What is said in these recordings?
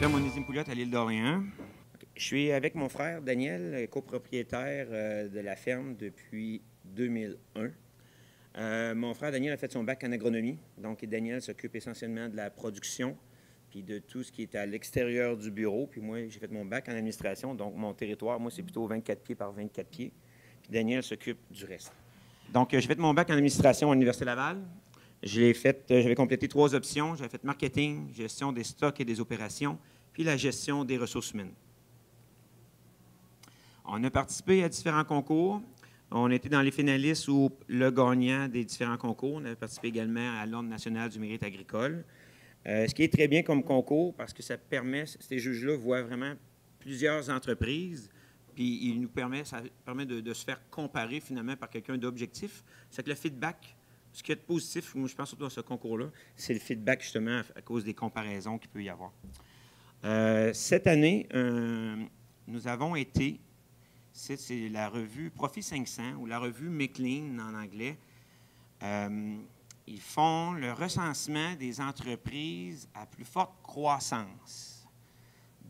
ferme Onésime Pouliot à l'île d'Orléans. Je suis avec mon frère Daniel, copropriétaire de la ferme depuis 2001. Mon frère Daniel a fait son bac en agronomie. Donc, Daniel s'occupe essentiellement de la production puis de tout ce qui est à l'extérieur du bureau. Puis moi, j'ai fait mon bac en administration. Donc, mon territoire, moi, c'est plutôt 24 pieds par 24 pieds. Puis Daniel s'occupe du reste. Donc, j'ai fait mon bac en administration à l'Université Laval. J'avais complété 3 options. J'avais fait marketing, gestion des stocks et des opérations, puis la gestion des ressources humaines. On a participé à différents concours. On était dans les finalistes ou le gagnant des différents concours. On avait participé également à l'Ordre national du mérite agricole. Ce qui est très bien comme concours parce que ça permet, ces juges-là voient vraiment plusieurs entreprises, puis ça permet de se faire comparer finalement par quelqu'un d'objectif. C'est que le feedback, ce qui est positif, moi je pense surtout à ce concours-là, c'est le feedback justement à cause des comparaisons qu'il peut y avoir. Cette année, nous avons été, c'est la revue Profit 500 ou la revue McLean en anglais. Ils font le recensement des entreprises à plus forte croissance.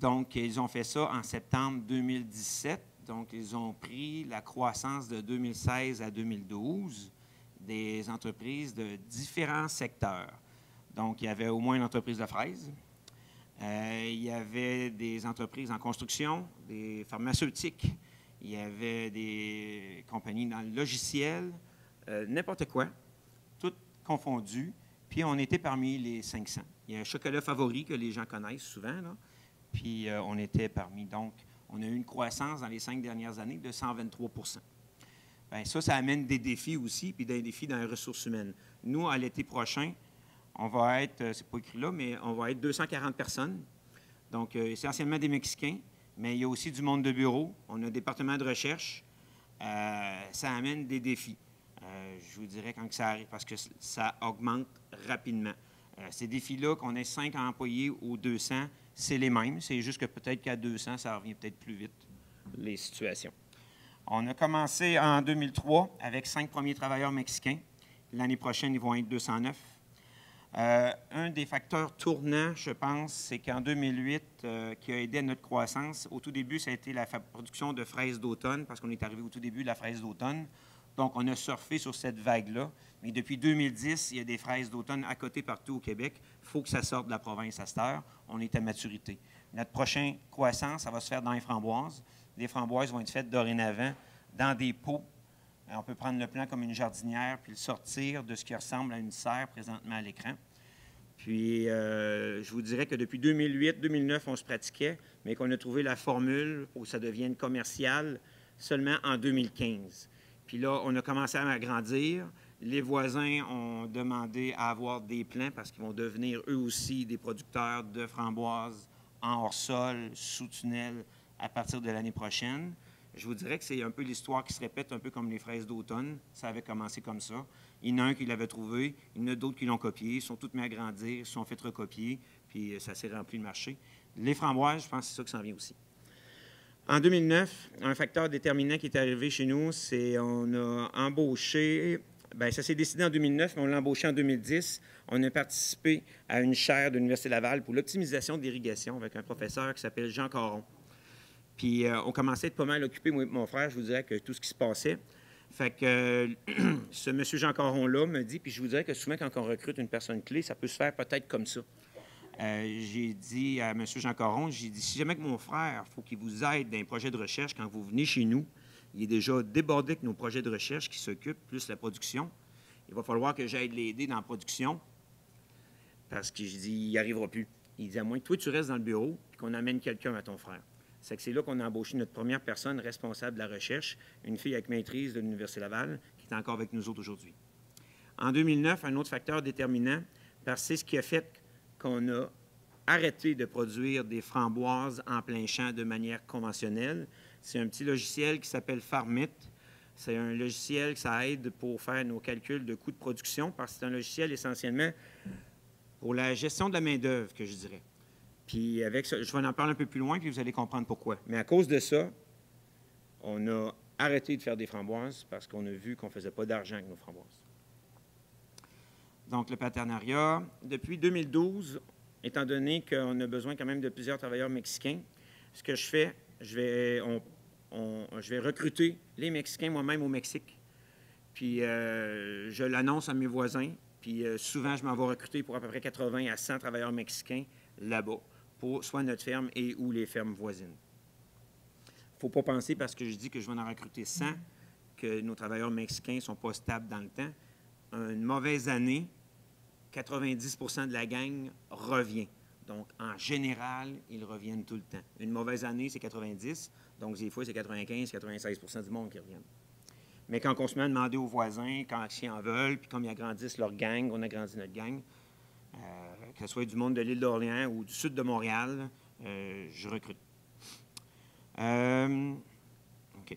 Donc, ils ont fait ça en septembre 2017. Donc, ils ont pris la croissance de 2016 à 2012 des entreprises de différents secteurs. Donc, il y avait au moins une entreprise de fraises. Il y avait des entreprises en construction, des pharmaceutiques. Il y avait des compagnies dans le logiciel, n'importe quoi. Confondus, puis on était parmi les 500. Il y a un chocolat favori que les gens connaissent souvent, là. Puis on était parmi, donc, on a eu une croissance dans les 5 dernières années de 123 %. Bien, ça amène des défis aussi, puis des défis dans les ressources humaines. Nous, à l'été prochain, on va être, c'est pas écrit là, mais on va être 240 personnes. Donc, essentiellement des Mexicains, mais il y a aussi du monde de bureau. On a un département de recherche. Ça amène des défis. Je vous dirais quand ça arrive, parce que ça augmente rapidement. Ces défis-là, qu'on ait 5 employés ou 200, c'est les mêmes. C'est juste que peut-être qu'à 200, ça revient peut-être plus vite, les situations. On a commencé en 2003 avec 5 premiers travailleurs mexicains. L'année prochaine, ils vont être 209. Un des facteurs tournants, je pense, c'est qu'en 2008, qui a aidé à notre croissance, au tout début, ça a été la production de fraises d'automne, parce qu'on est arrivé au tout début de la fraise d'automne. Donc, on a surfé sur cette vague-là. Mais depuis 2010, il y a des fraises d'automne à côté partout au Québec. Il faut que ça sorte de la province à cette heure. On est à maturité. Notre prochaine croissance, ça va se faire dans les framboises. Les framboises vont être faites dorénavant dans des pots. On peut prendre le plan comme une jardinière puis le sortir de ce qui ressemble à une serre présentement à l'écran. Puis, je vous dirais que depuis 2008-2009, on se pratiquait, mais qu'on a trouvé la formule pour que ça devienne commercial seulement en 2015. Puis là, on a commencé à agrandir. Les voisins ont demandé à avoir des plants parce qu'ils vont devenir eux aussi des producteurs de framboises en hors-sol, sous tunnel, à partir de l'année prochaine. Je vous dirais que c'est un peu l'histoire qui se répète, un peu comme les fraises d'automne. Ça avait commencé comme ça. Il y en a un qui l'avait trouvé, il y en a d'autres qui l'ont copié. Ils sont tous mis à grandir, ils se sont fait recopier, puis ça s'est rempli le marché. Les framboises, je pense que c'est ça qui s'en vient aussi. En 2009, un facteur déterminant qui est arrivé chez nous, c'est on a embauché, bien ça s'est décidé en 2009, mais on l'a embauché en 2010. On a participé à une chaire de l'Université Laval pour l'optimisation de l'irrigation avec un professeur qui s'appelle Jean Caron. Puis on commençait à être pas mal occupé, moi et mon frère, je vous dirais que tout ce qui se passait. Fait que ce monsieur Jean Caron-là me dit, puis je vous dirais que souvent quand on recrute une personne clé, ça peut se faire peut-être comme ça. J'ai dit à M. Jean Caron, j'ai dit, si jamais que mon frère, il faut qu'il vous aide dans les projets de recherche quand vous venez chez nous, il est déjà débordé avec nos projets de recherche qui s'occupent, plus la production. Il va falloir que j'aide l'aider dans la production parce que je dis, il n'y arrivera plus. Il dit, à moins que toi, tu restes dans le bureau et qu'on amène quelqu'un à ton frère. C'est là qu'on a embauché notre première personne responsable de la recherche, une fille avec maîtrise de l'Université Laval, qui est encore avec nous autres aujourd'hui. En 2009, un autre facteur déterminant, parce que c'est ce qui a fait qu'on a arrêté de produire des framboises en plein champ de manière conventionnelle. C'est un petit logiciel qui s'appelle Farmit. C'est un logiciel que ça aide pour faire nos calculs de coûts de production, parce que c'est un logiciel essentiellement pour la gestion de la main-d'œuvre, que je dirais. Puis avec ça, je vais en parler un peu plus loin, puis vous allez comprendre pourquoi. Mais à cause de ça, on a arrêté de faire des framboises parce qu'on a vu qu'on ne faisait pas d'argent avec nos framboises. Donc, le partenariat. Depuis 2012, étant donné qu'on a besoin quand même de plusieurs travailleurs mexicains, ce que je fais, je vais recruter les Mexicains moi-même au Mexique. Puis je l'annonce à mes voisins. Puis souvent, je m'en vais recruter pour à peu près 80 à 100 travailleurs mexicains là-bas, pour soit notre ferme et ou les fermes voisines. Il ne faut pas penser, parce que je dis que je vais en recruter 100, que nos travailleurs mexicains ne sont pas stables dans le temps. Une mauvaise année, 90 % de la gang revient. Donc, en général, ils reviennent tout le temps. Une mauvaise année, c'est 90. Donc, des fois, c'est 95-96 % du monde qui reviennent. Mais quand on se met à demander aux voisins, quand ils en veulent, puis comme ils agrandissent leur gang, on agrandit notre gang, que ce soit du monde de l'île d'Orléans ou du sud de Montréal, je recrute. OK.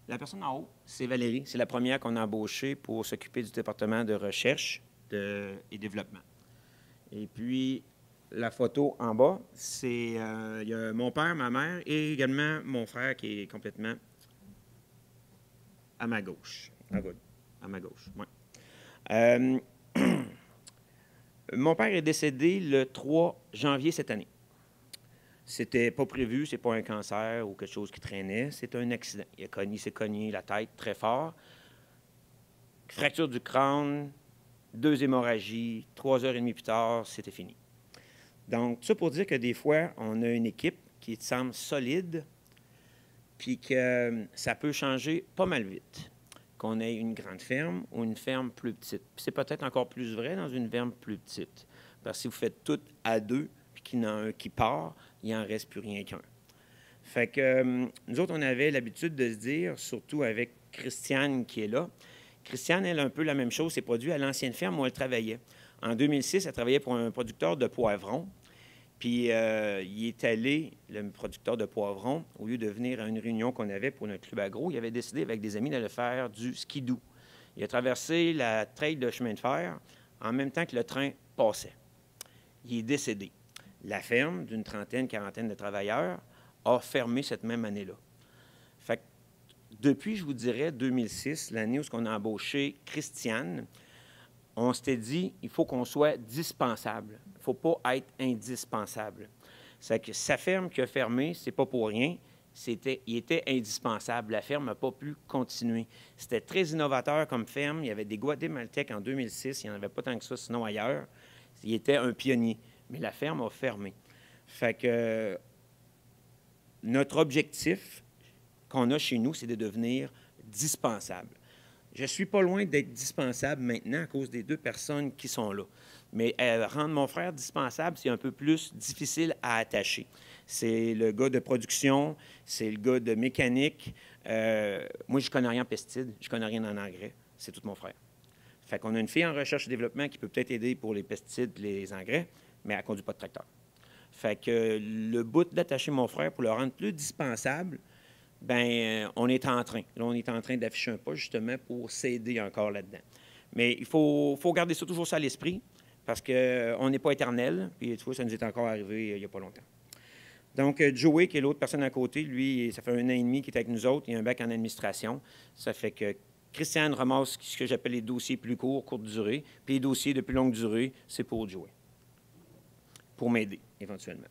La personne en haut, c'est Valérie. C'est la première qu'on a embauchée pour s'occuper du département de recherche et développement. Et puis, la photo en bas, c'est il y a mon père, ma mère et également mon frère qui est complètement à ma gauche. À ma gauche, oui. Mon père est décédé le 3 janvier cette année. C'était pas prévu, c'est pas un cancer ou quelque chose qui traînait, c'est un accident. Il s'est cogné la tête très fort. Fracture du crâne, 2 hémorragies, 3h30 plus tard, c'était fini. Donc, tout ça pour dire que des fois, on a une équipe qui semble solide, puis que ça peut changer pas mal vite. Qu'on ait une grande ferme ou une ferme plus petite. Puis c'est peut-être encore plus vrai dans une ferme plus petite. Parce que si vous faites tout à 2, puis qu'il y en a un qui part, il n'en reste plus rien qu'un. Fait que nous autres, on avait l'habitude de se dire, surtout avec Christiane qui est là, Christiane, elle a un peu la même chose, c'est produit à l'ancienne ferme où elle travaillait. En 2006, elle travaillait pour un producteur de poivrons. Puis, il est allé, le producteur de poivrons, au lieu de venir à une réunion qu'on avait pour notre club agro, il avait décidé avec des amis d'aller faire du skidoo. Il a traversé la trail de chemin de fer en même temps que le train passait. Il est décédé. La ferme, d'une trentaine, quarantaine de travailleurs, a fermé cette même année-là. Fait que, depuis, je vous dirais, 2006, l'année où on a embauché Christiane, on s'était dit, il faut qu'on soit dispensable. Il ne faut pas être indispensable. C'est que sa ferme qui a fermé, c'est pas pour rien. Il était indispensable. La ferme n'a pas pu continuer. C'était très innovateur comme ferme. Il y avait des Guatémaltèques en 2006. Il n'y en avait pas tant que ça, sinon ailleurs. Il était un pionnier. Mais la ferme a fermé. Fait que notre objectif qu'on a chez nous, c'est de devenir dispensable. Je ne suis pas loin d'être dispensable maintenant à cause des 2 personnes qui sont là. Mais rendre mon frère dispensable, c'est un peu plus difficile à attacher. C'est le gars de production, c'est le gars de mécanique. Moi, je ne connais rien en pesticides, je ne connais rien en engrais. C'est tout mon frère. Fait qu'on a une fille en recherche et développement qui peut peut-être aider pour les pesticides, les engrais, mais elle ne conduit pas de tracteur. Fait que le bout d'attacher mon frère pour le rendre plus dispensable, bien, on est en train. Là, on est en train d'afficher un pas, justement, pour s'aider encore là-dedans. Mais il faut garder ça toujours ça à l'esprit, parce qu'on n'est pas éternel, puis tu vois, ça nous est encore arrivé il n'y a pas longtemps. Donc, Joey, qui est l'autre personne à côté, lui, ça fait 1 an et demi qu'il est avec nous autres. Il a un bac en administration. Ça fait que Christiane ramasse ce que j'appelle les dossiers plus courts, courte durée, puis les dossiers de plus longue durée, c'est pour Joey, pour m'aider, éventuellement.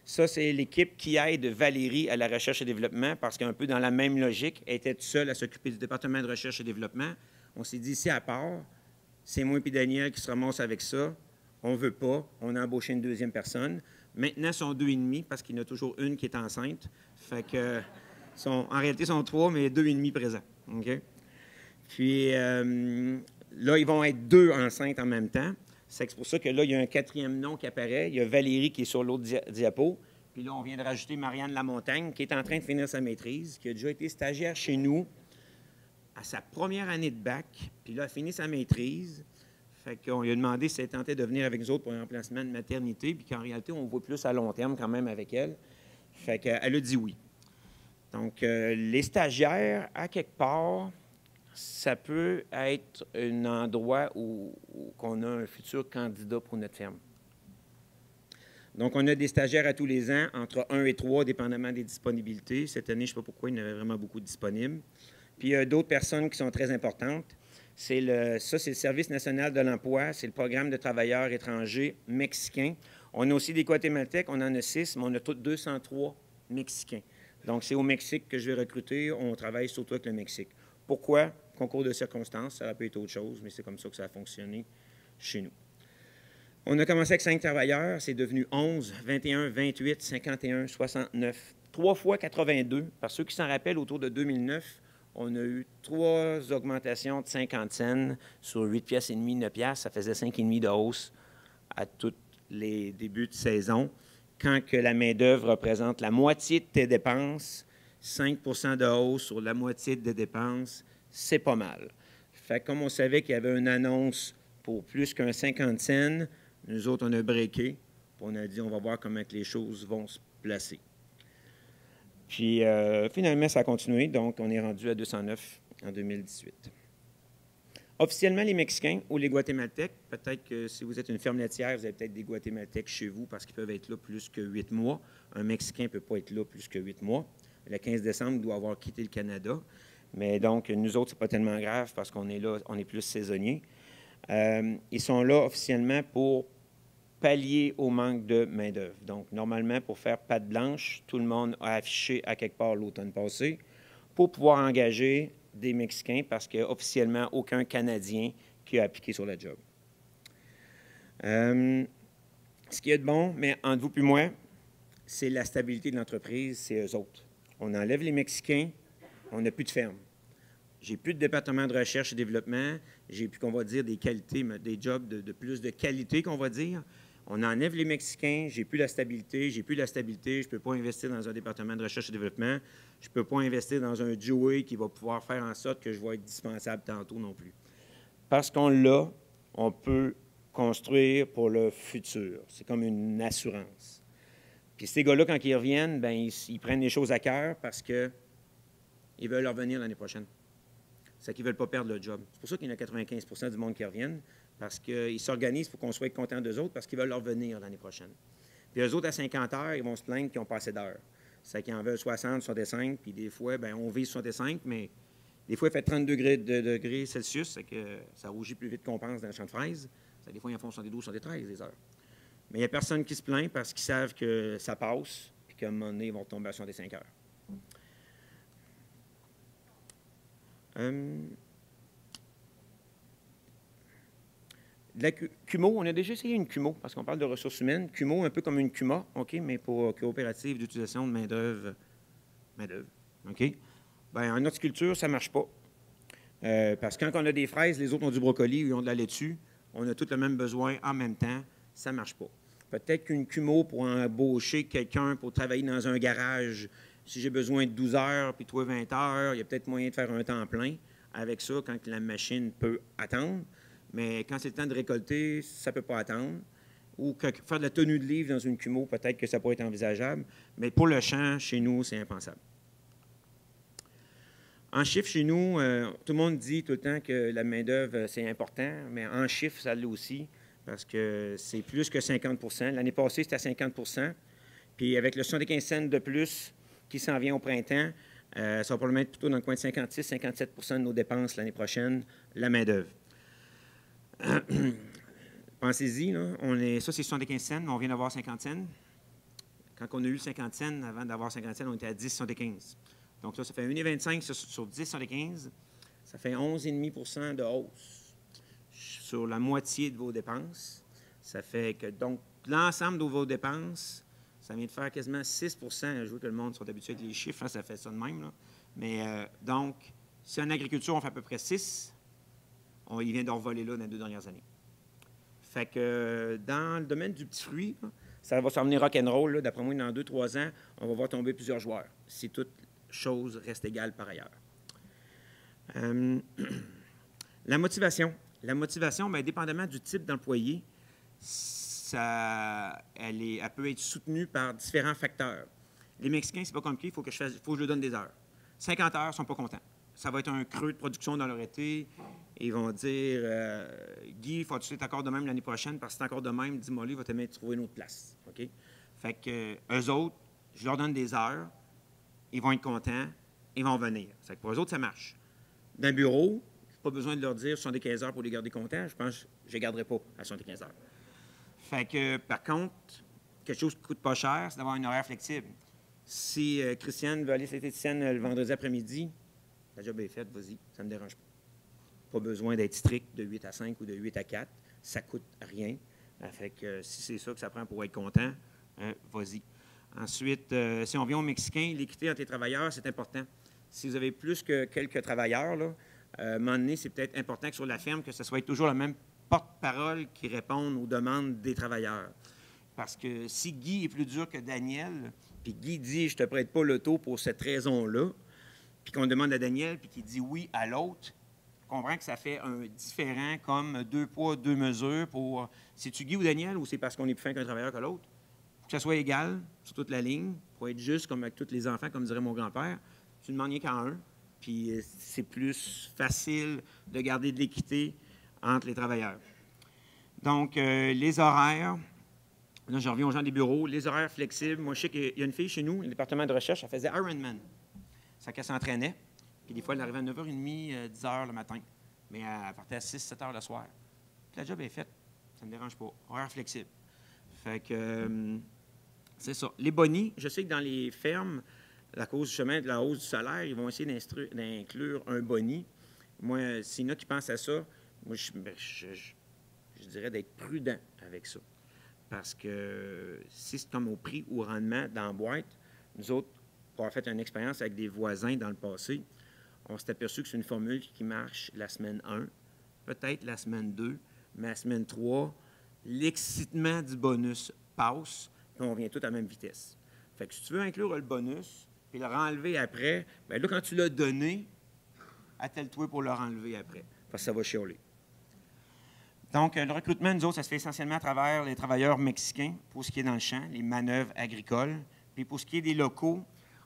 Ça, c'est l'équipe qui aide Valérie à la recherche et développement parce qu'un peu dans la même logique, elle était toute seule à s'occuper du département de recherche et développement. On s'est dit, ici à part, c'est moi et Daniel qui se ramassent avec ça. On ne veut pas. On a embauché une 2e personne. Maintenant, ils sont 2,5 parce qu'il y en a toujours une qui est enceinte. Fait que, en réalité, ils sont 3, mais 2,5 présents. OK? Puis, là, ils vont être 2 enceintes en même temps. C'est pour ça que là, il y a un 4e nom qui apparaît. Il y a Valérie qui est sur l'autre diapo. Puis là, on vient de rajouter Marianne Lamontagne, qui est en train de finir sa maîtrise, qui a déjà été stagiaire chez nous à sa première année de bac. Puis là, elle a fini sa maîtrise. Fait qu'on lui a demandé si elle tentait de venir avec nous autres pour un remplacement de maternité, puis qu'en réalité, on voit plus à long terme quand même avec elle. Fait qu'elle a dit oui. Donc, les stagiaires, à quelque part, ça peut être un endroit où on a un futur candidat pour notre ferme. Donc, on a des stagiaires à tous les ans, entre 1 et 3, dépendamment des disponibilités. Cette année, je ne sais pas pourquoi, il y en avait vraiment beaucoup de disponibles. Puis, il y a d'autres personnes qui sont très importantes. c'est le Service national de l'emploi, c'est le programme de travailleurs étrangers mexicains. On a aussi des Guatémaltèques, on en a 6, mais on a tous 203 Mexicains. Donc, c'est au Mexique que je vais recruter. On travaille surtout avec le Mexique. Pourquoi? Concours de circonstances, ça aurait pu être autre chose, mais c'est comme ça que ça a fonctionné chez nous. On a commencé avec 5 travailleurs, c'est devenu 11, 21, 28, 51, 69. 3 fois 82. Par ceux qui s'en rappellent, autour de 2009, on a eu 3 augmentations de 50 cents sur 8 pièces et demie, 9 pièces. Ça faisait 5,5 de hausse à tous les débuts de saison. Quand que la main-d'œuvre représente la moitié de tes dépenses, 5 de hausse sur la moitié de tes dépenses, c'est pas mal. Fait que comme on savait qu'il y avait une annonce pour plus qu'un 50 cents, nous autres, on a breaké. On a dit, on va voir comment que les choses vont se placer. Puis, finalement, ça a continué. Donc, on est rendu à 209 en 2018. Officiellement, les Mexicains ou les Guatémaltèques, peut-être que si vous êtes une ferme laitière, vous avez peut-être des Guatémaltèques chez vous parce qu'ils peuvent être là plus que 8 mois. Un Mexicain ne peut pas être là plus que 8 mois. Le 15 décembre, il doit avoir quitté le Canada. Mais donc, nous autres, ce n'est pas tellement grave parce qu'on est là, on est plus saisonniers. Ils sont là officiellement pour pallier au manque de main-d'œuvre. Donc, normalement, pour faire patte blanche, tout le monde a affiché à quelque part l'automne passé pour pouvoir engager des Mexicains parce qu'il n'y a officiellement aucun Canadien qui a appliqué sur la job. Ce qui est de bon, mais entre vous et moi, c'est la stabilité de l'entreprise, c'est eux autres. On enlève les Mexicains, on n'a plus de ferme. J'ai plus de département de recherche et développement, j'ai plus, qu'on va dire, des qualités, des jobs de plus de qualité, qu'on va dire. On enlève les Mexicains, j'ai plus la stabilité, je ne peux pas investir dans un département de recherche et développement, je ne peux pas investir dans un Joey qui va pouvoir faire en sorte que je vais être dispensable tantôt non plus. Parce qu'on l'a, on peut construire pour le futur. C'est comme une assurance. Puis ces gars-là, quand ils reviennent, bien, ils prennent les choses à cœur parce qu'ils veulent revenir l'année prochaine. C'est qu'ils ne veulent pas perdre le job. C'est pour ça qu'il y en a 95 du monde qui reviennent, parce qu'ils s'organisent pour qu'on soit content d'eux autres, parce qu'ils veulent leur revenir l'année prochaine. Puis eux autres, à 50 heures, ils vont se plaindre qu'ils n'ont pas assez d'heures. C'est qu'ils en veulent 60, 65, puis des fois, bien, on vise 65, mais des fois, il fait 30 degrés Celsius, c'est que ça rougit plus vite qu'on pense dans le champ de fraises. Des fois, ils en font 72, 73 des heures. Mais il n'y a personne qui se plaint parce qu'ils savent que ça passe, puis qu'à un moment donné, ils vont tomber à 65 heures. La CUMO, on a déjà essayé une CUMO, parce qu'on parle de ressources humaines. CUMO, un peu comme une CUMA, OK, mais pour coopérative d'utilisation de main-d'œuvre. OK? Bien, en horticulture, ça ne marche pas. Parce que quand on a des fraises, les autres ont du brocoli, ils ont de la laitue. On a tous le même besoin en même temps. Ça ne marche pas. Peut-être qu'une CUMO pour embaucher quelqu'un pour travailler dans un garage, si j'ai besoin de 12 heures, puis toi 20 heures, il y a peut-être moyen de faire un temps plein avec ça quand la machine peut attendre. Mais quand c'est le temps de récolter, ça ne peut pas attendre. Ou faire de la tenue de livre dans une CUMO, peut-être que ça pourrait être envisageable. Mais pour le champ, chez nous, c'est impensable. En chiffres, chez nous, tout le monde dit tout le temps que la main-d'œuvre, c'est important, mais en chiffres, ça l'est aussi, parce que c'est plus que 50 %. L'année passée, c'était à 50 %. Puis avec le 75 cents de plus qui s'en vient au printemps, ça va probablement être plutôt dans le coin de 56-57 % de nos dépenses l'année prochaine, la main-d'œuvre. Pensez-y, là, ça c'est 75 cents, mais on vient d'avoir 50 cents. Quand on a eu 50 cents, avant d'avoir 50 cents, on était à 10,75. Donc là, ça fait 1,25 sur 10,75. Ça fait 11,5 % de hausse sur la moitié de vos dépenses. Ça fait que, donc, l'ensemble de vos dépenses, ça vient de faire quasiment 6 %. Je vois que le monde sont habitués avec les chiffres, hein, ça fait ça de même. Là. Mais donc, si en agriculture, on fait à peu près 6, il vient de revoler là dans les 2 dernières années. Fait que dans le domaine du petit fruit, là, ça va s'emmener rock'n'roll. D'après moi, dans 2-3 ans, on va voir tomber plusieurs joueurs, si toutes choses restent égales par ailleurs. La motivation. La motivation, bien, dépendamment du type d'employé, elle peut être soutenue par différents facteurs. Les Mexicains, c'est pas compliqué, il faut que je leur donne des heures. 50 heures, ils ne sont pas contents. Ça va être un creux de production dans leur été. Ils vont dire Guy, il faut que tu sois encore de même l'année prochaine, parce que c'est encore de même, dis-moi, lui, il va te mettre trouver une autre place. OK? Fait que eux autres, je leur donne des heures, ils vont être contents, ils vont venir. C'est que pour eux autres, ça marche. D'un bureau, pas besoin de leur dire 75 heures pour les garder contents. Je pense que je ne les garderai pas à 75 heures. Fait que, par contre, quelque chose qui ne coûte pas cher, c'est d'avoir un horaire flexible. Si Christiane veut aller esthéticienne le vendredi après-midi, la job est faite, vas-y, ça ne me dérange pas. Pas besoin d'être strict de 8 à 5 ou de 8 à 4. Ça ne coûte rien. Fait que si c'est ça que ça prend pour être content, vas-y. Ensuite, si on vient aux Mexicains, l'équité entre les travailleurs, c'est important. Si vous avez plus que quelques travailleurs, là, à un moment donné, c'est peut-être important que sur la ferme, que ce soit toujours le même porte-parole qui réponde aux demandes des travailleurs. Parce que si Guy est plus dur que Daniel, puis Guy dit « je ne te prête pas l'auto pour cette raison-là », puis qu'on demande à Daniel, puis qu'il dit oui à l'autre, on comprend que ça fait un différent comme 2 poids, 2 mesures pour... C'est-tu Guy ou Daniel, ou c'est parce qu'on est plus fin qu'un travailleur que l'autre? Que ça soit égal sur toute la ligne, pour être juste comme avec tous les enfants, comme dirait mon grand-père, tu ne demandes rien qu'à un, puis c'est plus facile de garder de l'équité entre les travailleurs. Donc, les horaires, là, je reviens aux gens des bureaux, les horaires flexibles. Moi, je sais qu'il y a une fille chez nous, le département de recherche, elle faisait Ironman. Ça qu'elle s'entraînait, puis des fois, elle arrivait à 9h30, 10h le matin, mais elle partait à 6-7 h le soir. Puis la job est faite, ça ne me dérange pas. Horaire flexible. Fait que, c'est ça. Les bonis, je sais que dans les fermes, à cause du chemin de la hausse du salaire, ils vont essayer d'inclure un boni. Moi, s'il y en a qui pensent à ça, moi, je dirais d'être prudent avec ça. Parce que si c'est comme au prix ou au rendement dans la boîte, nous autres, pour avoir fait une expérience avec des voisins dans le passé, on s'est aperçu que c'est une formule qui marche la semaine 1, peut-être la semaine 2, mais la semaine 3, l'excitement du bonus passe, puis on revient tout à la même vitesse. Fait que si tu veux inclure le bonus, puis le renlever après, bien là, quand tu l'as donné, attelle-toi pour le renlever après, parce que ça va chialer. Donc, le recrutement, nous autres, ça se fait essentiellement à travers les travailleurs mexicains, pour ce qui est dans le champ, les manœuvres agricoles. Puis pour ce qui est des locaux,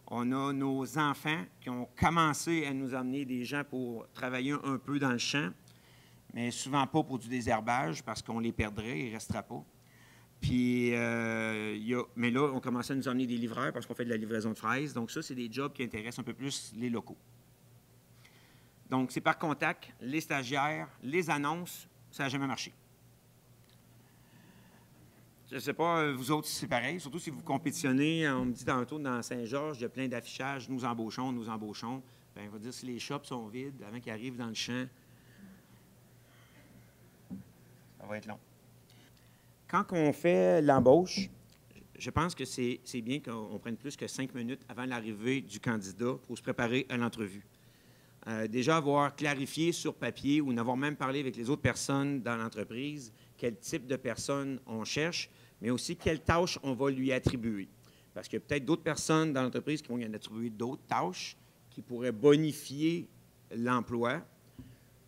on a nos enfants qui ont commencé à nous amener des gens pour travailler un peu dans le champ, mais souvent pas pour du désherbage, parce qu'on les perdrait, ils ne resteraient pas. Puis, mais là, on commence à nous emmener des livreurs parce qu'on fait de la livraison de fraises. Donc, ça, c'est des jobs qui intéressent un peu plus les locaux. Donc, c'est par contact, les stagiaires, les annonces, ça n'a jamais marché. Je ne sais pas, vous autres, si c'est pareil, surtout si vous compétitionnez. On me dit tantôt, dans Saint-Georges, il y a plein d'affichages, nous embauchons, nous embauchons. Bien, on va dire, si les shops sont vides, avant qu'ils arrivent dans le champ, ça va être long. Quand on fait l'embauche, je pense que c'est bien qu'on prenne plus que 5 minutes avant l'arrivée du candidat pour se préparer à l'entrevue. Déjà avoir clarifié sur papier ou n'avoir même parlé avec les autres personnes dans l'entreprise quel type de personnes on cherche, mais aussi quelles tâches on va lui attribuer. Parce qu'il y a peut-être d'autres personnes dans l'entreprise qui vont lui attribuer d'autres tâches qui pourraient bonifier l'emploi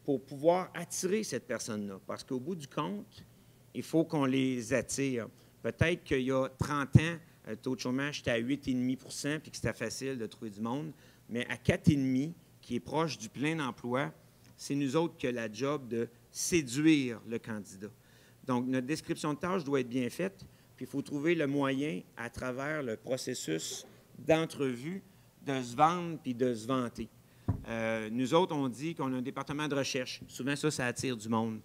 pour pouvoir attirer cette personne-là. Parce qu'au bout du compte, il faut qu'on les attire. Peut-être qu'il y a 30 ans, le taux de chômage était à 8,5 % puis que c'était facile de trouver du monde, mais à 4,5 %, qui est proche du plein emploi, c'est nous autres qui avons la job de séduire le candidat. Donc, notre description de tâche doit être bien faite, puis il faut trouver le moyen, à travers le processus d'entrevue, de se vendre puis de se vanter. Nous autres, on dit qu'on a un département de recherche. Souvent, ça attire du monde.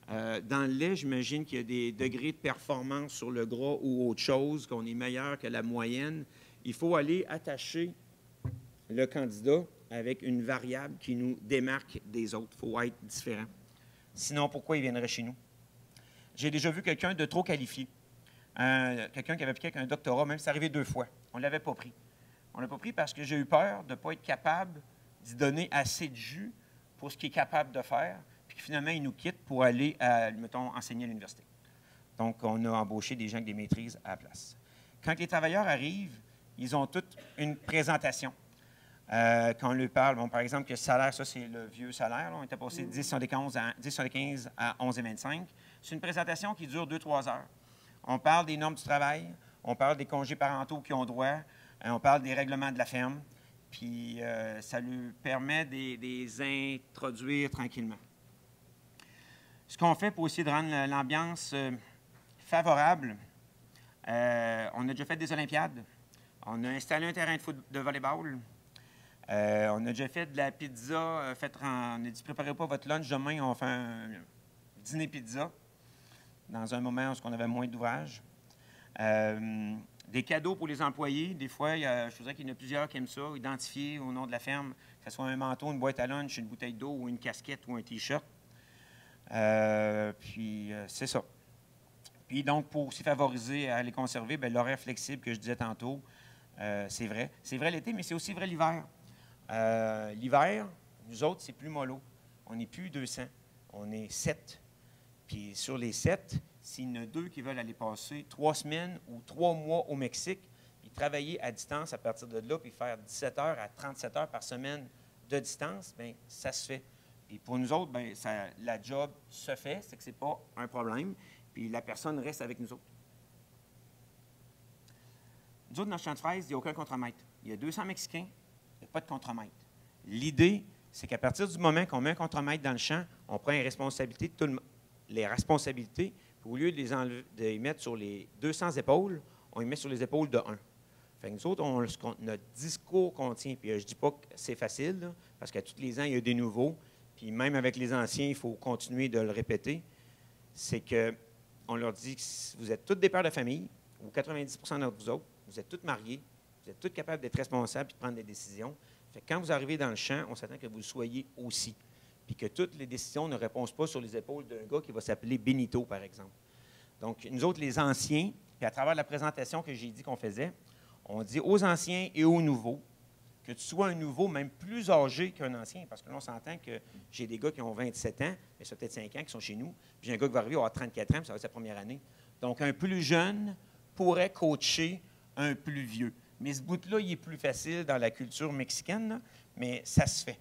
Dans le lait, j'imagine qu'il y a des degrés de performance sur le gras ou autre chose, qu'on est meilleur que la moyenne. Il faut aller attacher le candidat avec une variable qui nous démarque des autres. Il faut être différent. Sinon, pourquoi il viendrait chez nous? J'ai déjà vu quelqu'un de trop qualifié. Quelqu'un qui avait appliqué avec un doctorat, même si c'est arrivé 2 fois. On ne l'avait pas pris. On ne l'a pas pris parce que j'ai eu peur de ne pas être capable d'y donner assez de jus pour ce qu'il est capable de faire, puis que finalement, il nous quitte pour aller, mettons, enseigner à l'université. Donc, on a embauché des gens avec des maîtrises à la place. Quand les travailleurs arrivent, ils ont toute une présentation. Quand on lui parle, bon, par exemple, que le salaire, ça, c'est le vieux salaire. Là, on était passé de 10,75 à 11,25. C'est une présentation qui dure 2-3 heures. On parle des normes du travail, on parle des congés parentaux qui ont droit, on parle des règlements de la ferme, puis ça lui permet de les introduire tranquillement. Ce qu'on fait pour essayer de rendre l'ambiance favorable, on a déjà fait des Olympiades, on a installé un terrain de volleyball. On a déjà fait de la pizza. On a dit, préparez pas votre lunch demain, on fait un dîner pizza dans un moment où on avait moins d'ouvrage. Des cadeaux pour les employés. Des fois, je voudrais qu'il y en a plusieurs qui aiment ça, identifier au nom de la ferme, que ce soit un manteau, une boîte à lunch, une bouteille d'eau ou une casquette ou un T-shirt. C'est ça. Puis donc, pour aussi favoriser à les conserver, bien, l'horaire flexible que je disais tantôt, c'est vrai. C'est vrai l'été, mais c'est aussi vrai l'hiver. L'hiver, nous autres, c'est plus mollo. On n'est plus 200, on est 7. Puis sur les 7, s'il y en a 2 qui veulent aller passer 3 semaines ou 3 mois au Mexique, puis travailler à distance à partir de là, puis faire 17 heures à 37 heures par semaine de distance, bien, ça se fait. Puis pour nous autres, bien, la job se fait, c'est que ce n'est pas un problème, puis la personne reste avec nous autres. Nous autres, dans le champ de fraises, il n'y a aucun contremaître. Il y a 200 Mexicains, il n'y a pas de contremaître. L'idée, c'est qu'à partir du moment qu'on met un contremaître dans le champ, on prend les responsabilités de tout le monde. Les responsabilités, puis au lieu de les mettre sur les 200 épaules, on les met sur les épaules de 1. Fait que nous autres, notre discours contient, puis je ne dis pas que c'est facile, là, parce qu'à tous les ans, il y a des nouveaux, puis même avec les anciens, il faut continuer de le répéter, c'est qu'on leur dit que vous êtes tous des pères de famille, ou 90 d'entre vous autres, vous êtes tous mariés, vous êtes tous capables d'être responsables et de prendre des décisions. Fait que quand vous arrivez dans le champ, on s'attend que vous le soyez aussi. Puis que toutes les décisions ne répondent pas sur les épaules d'un gars qui va s'appeler Benito, par exemple. Donc, nous autres, les anciens, puis à travers la présentation que j'ai dit qu'on faisait, on dit aux anciens et aux nouveaux, que tu sois un nouveau, même plus âgé qu'un ancien, parce que là, on s'entend que j'ai des gars qui ont 27 ans, mais ça fait peut-être 5 ans qui sont chez nous, puis j'ai un gars qui va arriver à avoir 34 ans, puis ça va être sa première année. Donc, un plus jeune pourrait coacher un plus vieux. Mais ce bout-là, il est plus facile dans la culture mexicaine, là, mais ça se fait.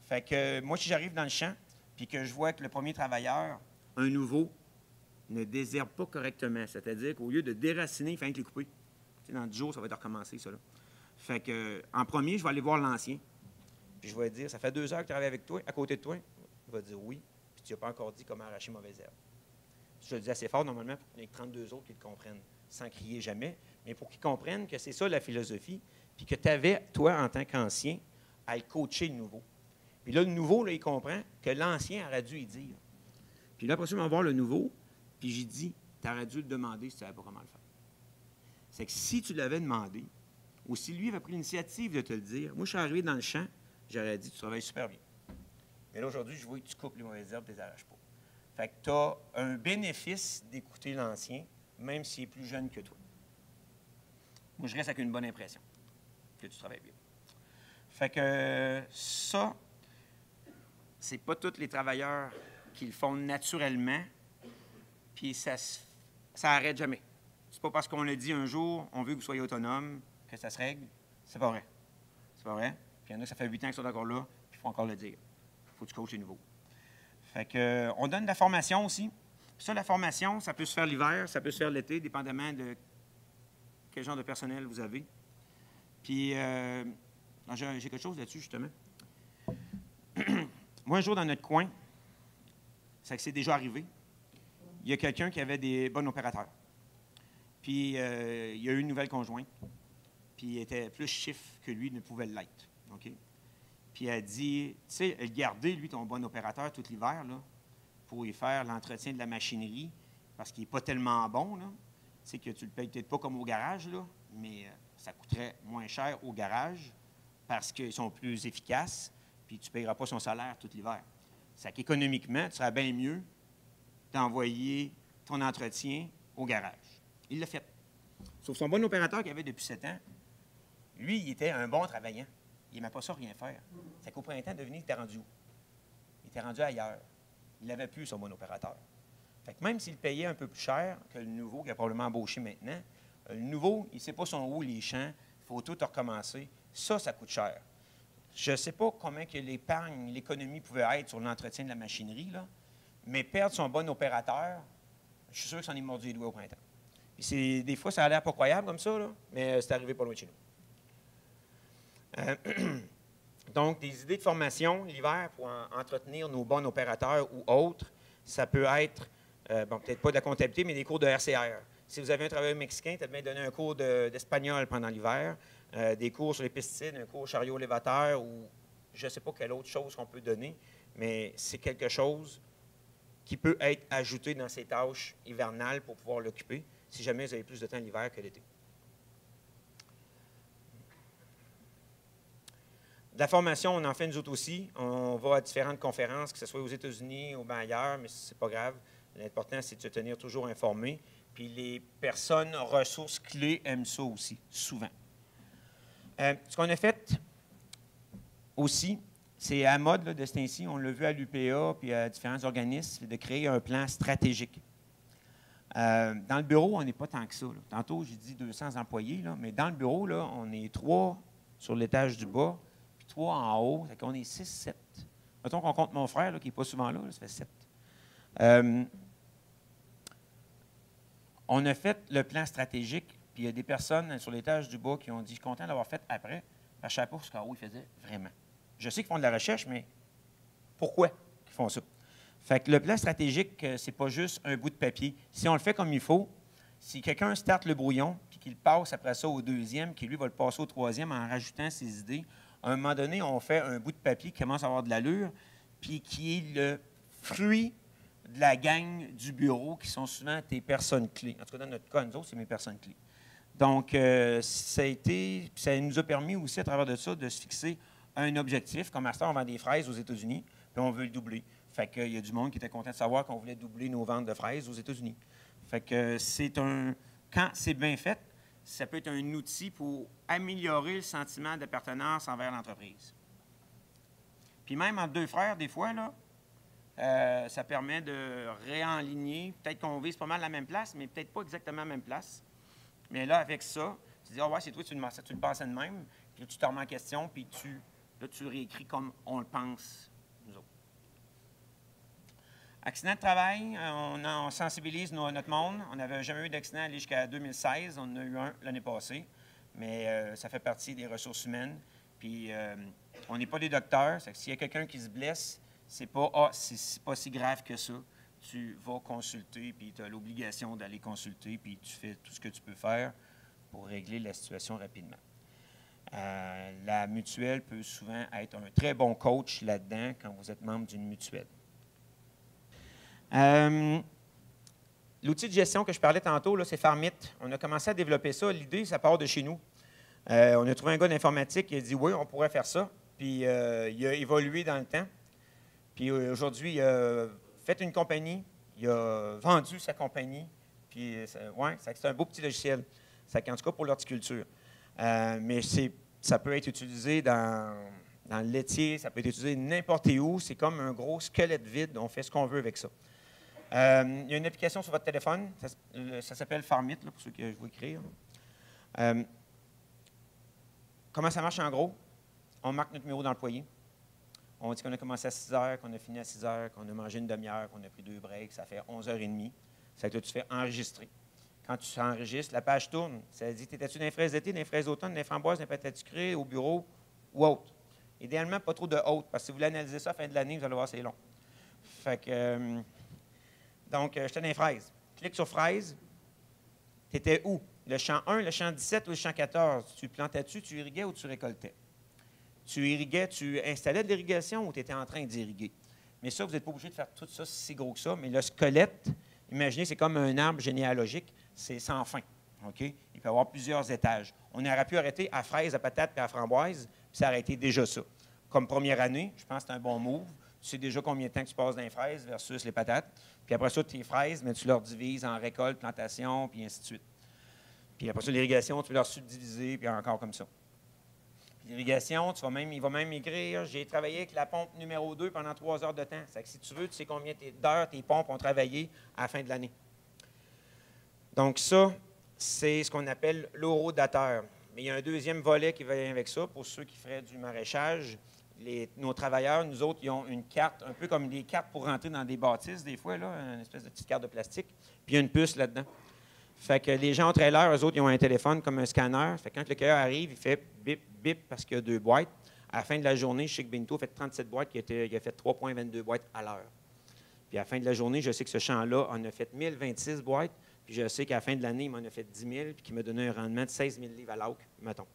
Fait que moi, si j'arrive dans le champ, puis que je vois que le premier travailleur, un nouveau, ne désherbe pas correctement, c'est-à-dire qu'au lieu de déraciner, il fait que les couper. Tu sais, dans 10 jours, ça va être recommencé, ça. Là. Fait que, en premier, je vais aller voir l'ancien. Puis je vais lui dire, ça fait 2 heures que je travaille avec toi, à côté de toi. Il va dire oui, puis tu n'as pas encore dit comment arracher mauvaise herbe. Je le dis assez fort, normalement, pour qu'il y ait 32 autres qui le comprennent, sans crier jamais, mais pour qu'ils comprennent que c'est ça la philosophie, puis que tu avais, toi, en tant qu'ancien, à le coacher le nouveau. Puis là, le nouveau, là, il comprend que l'ancien aurait dû y dire. Puis là, après ça, on va voir le nouveau, puis j'ai dit, tu aurais dû le demander si tu ne savais pas comment le faire. C'est que si tu l'avais demandé, ou si lui avait pris l'initiative de te le dire, moi, je suis arrivé dans le champ, j'aurais dit, tu travailles super bien. Mais là, aujourd'hui, je vois que tu coupes les mauvaises herbes, tu ne les arraches pas. Fait que tu as un bénéfice d'écouter l'ancien, même s'il est plus jeune que toi. Moi, je reste avec une bonne impression que tu travailles bien. Fait que ça, c'est pas tous les travailleurs qui le font naturellement, puis ça n'arrête jamais. C'est pas parce qu'on le dit un jour, on veut que vous soyez autonome, que ça se règle. C'est pas vrai. C'est pas vrai. Puis il y en a, ça fait 8 ans qu'ils sont encore là, puis il faut encore le dire. Il faut que tu coaches les nouveaux. Fait que, on donne de la formation aussi. Puis ça, la formation, ça peut se faire l'hiver, ça peut se faire l'été, dépendamment de quel genre de personnel vous avez. Puis, j'ai quelque chose là-dessus, justement. Moi, un jour, dans notre coin, ça c'est déjà arrivé, il y a quelqu'un qui avait des bons opérateurs. Puis, il y a eu une nouvelle conjointe, puis il était plus chiffre que lui ne pouvait l'être. OK? Puis, elle dit, tu sais, garder, lui, ton bon opérateur tout l'hiver, là, pour y faire l'entretien de la machinerie, parce qu'il n'est pas tellement bon, là. Tu sais, que tu le payes peut-être pas comme au garage, là, mais ça coûterait moins cher au garage parce qu'ils sont plus efficaces, puis tu ne payeras pas son salaire tout l'hiver. C'est qu'économiquement, tu serais bien mieux d'envoyer ton entretien au garage. Il l'a fait. Sauf son bon opérateur qu'il avait depuis 7 ans, lui, il était un bon travaillant. Il n'aimait pas ça rien faire. C'est qu'au printemps, il était rendu où? Il était rendu ailleurs. Il n'avait plus son bon opérateur. Fait que même s'il payait un peu plus cher que le nouveau qui a probablement embauché maintenant, le nouveau, il ne sait pas son où les champs, il faut tout recommencer. Ça coûte cher. Je ne sais pas comment que l'épargne, l'économie pouvait être sur l'entretien de la machinerie, là, mais perdre son bon opérateur, je suis sûr que c'en est mordu les doigts au printemps. Puis des fois, ça a l'air pas croyable comme ça, là, mais c'est arrivé pas loin de chez nous. Donc, des idées de formation l'hiver pour entretenir nos bons opérateurs ou autres, ça peut être, peut-être pas de la comptabilité, mais des cours de RCR. Si vous avez un travailleur mexicain, tu as bien donné un cours d'espagnol pendant l'hiver. des cours sur les pesticides, un cours chariot élévateur ou je ne sais pas quelle autre chose qu'on peut donner, mais c'est quelque chose qui peut être ajouté dans ces tâches hivernales pour pouvoir l'occuper, si jamais vous avez plus de temps l'hiver que l'été. De la formation, on en fait nous autres aussi. On va à différentes conférences, que ce soit aux États-Unis ou bien ailleurs, mais ce n'est pas grave. L'important, c'est de se tenir toujours informé. Puis les personnes ressources clés aiment ça aussi, souvent. Ce qu'on a fait aussi, c'est à mode là, de ce temps-ci, on l'a vu à l'UPA puis à différents organismes, de créer un plan stratégique. Dans le bureau, on n'est pas tant que ça. Là. Tantôt, j'ai dit 200 employés, là, mais dans le bureau, là, on est 3 sur l'étage du bas, puis 3 en haut, c'est qu'on est 6, 7. Mettons qu'on compte mon frère, là, qui n'est pas souvent là, ça fait 7. On a fait le plan stratégique, puis il y a des personnes sur l'étage du bas qui ont dit « Je suis content d'avoir fait après », parce que je ne savais pas ce qu'en haut ils faisaient vraiment. Je sais qu'ils font de la recherche, mais pourquoi ils font ça? Fait que le plan stratégique, c'est pas juste un bout de papier. Si on le fait comme il faut, si quelqu'un starte le brouillon, puis qu'il passe après ça au deuxième, qui lui va le passer au troisième en rajoutant ses idées, à un moment donné, on fait un bout de papier qui commence à avoir de l'allure, puis qui est le fruit de la gang du bureau, qui sont souvent tes personnes clés. En tout cas, dans notre cas, nous autres, c'est mes personnes clés. Donc, ça nous a permis aussi, à travers de ça, de se fixer un objectif. Comme à ce temps, on vend des fraises aux États-Unis, puis on veut le doubler. Fait qu'il y a du monde qui était content de savoir qu'on voulait doubler nos ventes de fraises aux États-Unis. Fait que quand c'est bien fait, ça peut être un outil pour améliorer le sentiment d'appartenance envers l'entreprise. Puis même entre deux frères, des fois, là, ça permet de réaligner. Peut-être qu'on vise pas mal la même place, mais peut-être pas exactement la même place. Mais là, avec ça, tu dis, ah ouais, c'est toi, tu le pensais de même. Puis là, tu te remets en question, puis tu le réécris comme on le pense, nous autres. Accident de travail, on sensibilise notre monde. On n'avait jamais eu d'accident aller jusqu'à 2016. On en a eu un l'année passée. Mais ça fait partie des ressources humaines. Puis, on n'est pas des docteurs. S'il y a quelqu'un qui se blesse, c'est pas si grave que ça. Tu vas consulter, puis tu as l'obligation d'aller consulter, puis tu fais tout ce que tu peux faire pour régler la situation rapidement. La mutuelle peut souvent être un très bon coach là-dedans quand vous êtes membre d'une mutuelle. L'outil de gestion que je parlais tantôt, là, c'est Farmit. On a commencé à développer ça. L'idée, ça part de chez nous. On a trouvé un gars d'informatique qui a dit « Oui, on pourrait faire ça ». Puis, il a évolué dans le temps. Puis, aujourd'hui, il a fait une compagnie. Il a vendu sa compagnie. Puis, ouais, c'est un beau petit logiciel. En tout cas, pour l'horticulture. Mais ça peut être utilisé dans le laitier. Ça peut être utilisé n'importe où. C'est comme un gros squelette vide. On fait ce qu'on veut avec ça. Il y a une application sur votre téléphone, ça s'appelle Farmit, là, pour ceux qui vont écrire. Comment ça marche en gros? On marque notre numéro d'employé. On dit qu'on a commencé à 6 heures, qu'on a fini à 6 heures, qu'on a mangé une demi-heure, qu'on a pris 2 breaks, ça fait 11h30. Ça fait que là, tu fais enregistrer. Quand tu t'enregistres, la page tourne. Ça dit, t'étais-tu dans les fraises d'été, dans les fraises d'automne, dans les framboises, dans les patates sucrées, au bureau ou autre? Idéalement, pas trop de haute, parce que si vous voulez analyser ça à la fin de l'année, vous allez voir, c'est long. Fait que... Donc, j'étais dans les fraises. Clique sur fraises. Tu étais où? Le champ 1, le champ 17 ou le champ 14? Tu plantais-tu, tu irriguais ou tu récoltais? Tu irriguais, tu installais de l'irrigation ou tu étais en train d'irriguer? Mais ça, vous n'êtes pas obligé de faire tout ça si gros que ça. Mais le squelette, imaginez, c'est comme un arbre généalogique. C'est sans fin. OK? Il peut y avoir plusieurs étages. On aurait pu arrêter à fraises, à patates et à framboises, puis ça aurait été déjà ça. Comme première année, je pense que c'est un bon move. Tu sais déjà combien de temps que tu passes dans les fraises versus les patates. Puis après ça, tes fraises, mais tu leur divises en récolte, plantation, puis ainsi de suite. Puis après ça, l'irrigation, tu peux leur subdiviser, puis encore comme ça. Puis l'irrigation, il va même écrire, j'ai travaillé avec la pompe numéro 2 pendant 3 heures de temps. C'est que si tu veux, tu sais combien d'heures tes pompes ont travaillé à la fin de l'année. Donc ça, c'est ce qu'on appelle l'horodateur. Mais il y a un deuxième volet qui va avec ça, pour ceux qui feraient du maraîchage. Nos travailleurs, nous autres, ils ont une carte, un peu comme des cartes pour rentrer dans des bâtisses, des fois, là, une espèce de petite carte de plastique, puis il y a une puce là-dedans. Fait que les gens au trailer, eux autres, ils ont un téléphone comme un scanner. Fait que quand le cueilleur arrive, il fait bip, bip, parce qu'il y a 2 boîtes. À la fin de la journée, je sais que Binto a fait 37 boîtes, il a fait 3,22 boîtes à l'heure. Puis à la fin de la journée, je sais que ce champ-là en a fait 1026 boîtes, puis je sais qu'à la fin de l'année, il m'en a fait 10 000, puis qu'il m'a donné un rendement de 16 000 livres à l'auque, mettons.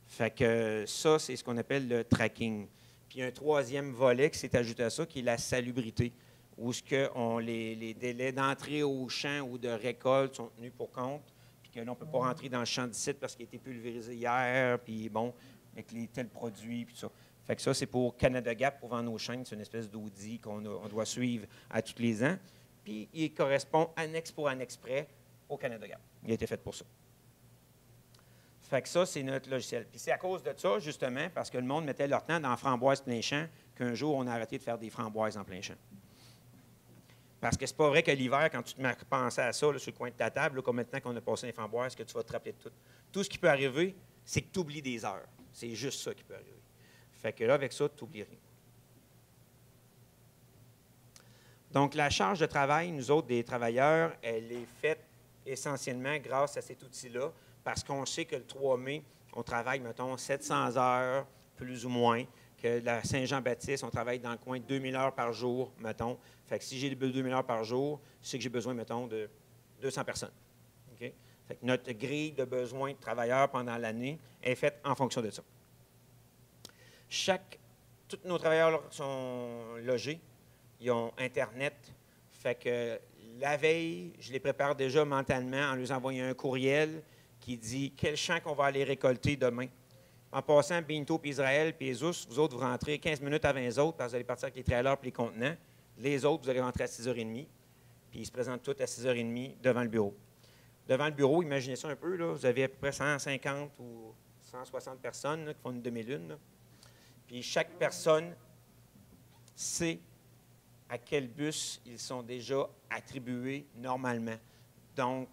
Fait que ça, c'est ce qu'on appelle le tracking. Puis un troisième volet qui s'est ajouté à ça, qui est la salubrité, où ce que les délais d'entrée au champ ou de récolte sont tenus pour compte, puis que l'on ne peut pas rentrer dans le champ d'ici parce qu'il a été pulvérisé hier, puis bon, avec les tels produits, puis ça. Fait que ça, c'est pour Canada Gap, pour vendre nos chaînes. C'est une espèce d'audit qu'on doit suivre à tous les ans. Puis il correspond annexe pour annexe près au Canada Gap. Il a été fait pour ça. Fait que ça, c'est notre logiciel. Puis c'est à cause de ça, justement, parce que le monde mettait leur temps dans framboises plein champ, qu'un jour, on a arrêté de faire des framboises en plein champ. Parce que c'est pas vrai que l'hiver, quand tu te mets à penser à ça, là, sur le coin de ta table, là, comme maintenant qu'on a passé les framboises, que tu vas te rappeler de tout. Tout ce qui peut arriver, c'est que tu oublies des heures. C'est juste ça qui peut arriver. Fait que là, avec ça, tu n'oublies rien. Donc, la charge de travail, nous autres, des travailleurs, elle est faite essentiellement grâce à cet outil-là, parce qu'on sait que le 3 mai, on travaille, mettons, 700 heures, plus ou moins, que la Saint-Jean-Baptiste, on travaille dans le coin de 2000 heures par jour, mettons. Fait que si j'ai 2000 heures par jour, c'est que j'ai besoin, mettons, de 200 personnes. Okay? Fait que notre grille de besoins de travailleurs pendant l'année est faite en fonction de ça. Tous nos travailleurs sont logés, ils ont Internet. Fait que la veille, je les prépare déjà mentalement en leur envoyant un courriel qui dit quel champ qu'on va aller récolter demain. En passant, Binto, puis Israël, puis Ezus, vous autres, vous rentrez 15 minutes avant les autres parce que vous allez partir avec les trailers et les contenants. Les autres, vous allez rentrer à 6h30, puis ils se présentent tous à 6h30 devant le bureau. Devant le bureau, imaginez ça un peu, là, vous avez à peu près 150 ou 160 personnes là, qui font une demi-lune. Là. Puis chaque personne sait à quel bus ils sont déjà attribués normalement. Donc,